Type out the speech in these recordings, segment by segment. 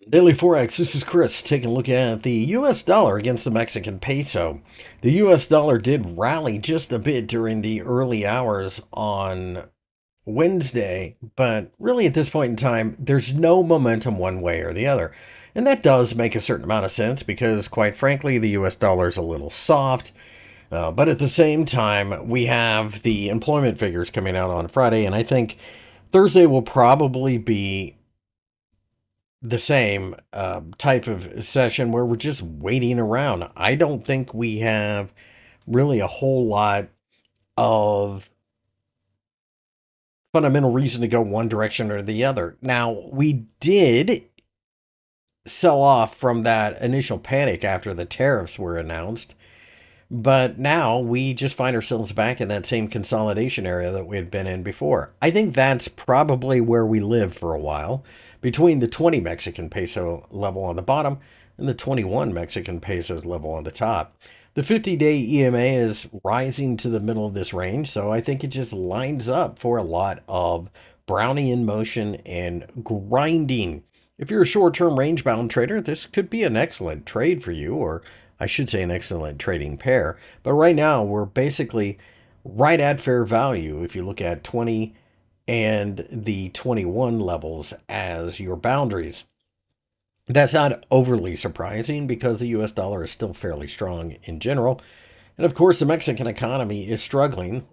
Daily Forex, this is Chris taking a look at the US dollar against the Mexican peso. The US dollar did rally just a bit during the early hours on Wednesday, but really at this point in time, there's no momentum one way or the other. And that does make a certain amount of sense because, quite frankly, the US dollar is a little soft. But at the same time, we have the employment figures coming out on Friday, and I think Thursday will probably be the same type of session where we're just waiting around. I don't think we have really a whole lot of fundamental reason to go one direction or the other. Now, we did sell off from that initial panic after the tariffs were announced. But now we just find ourselves back in that same consolidation area that we had been in before. I think that's probably where we live for a while, between the 20 Mexican peso level on the bottom and the 21 Mexican pesos level on the top. The 50-day EMA is rising to the middle of this range, so I think it just lines up for a lot of Brownian motion and grinding. If you're a short-term range-bound trader, this could be an excellent trade for you, or I should say an excellent trading pair. But right now, we're basically right at fair value if you look at 20 and the 21 levels as your boundaries. That's not overly surprising because the US dollar is still fairly strong in general. And of course, the Mexican economy is struggling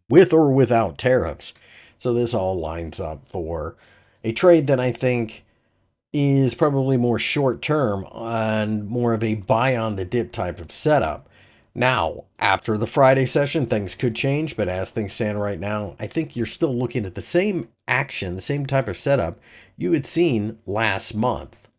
with or without tariffs. So this all lines up for a trade that I think is probably more short term and more of a buy on the dip type of setup. Now, after the Friday session, things could change, but as things stand right now, I think you're still looking at the same action, the same type of setup you had seen last month.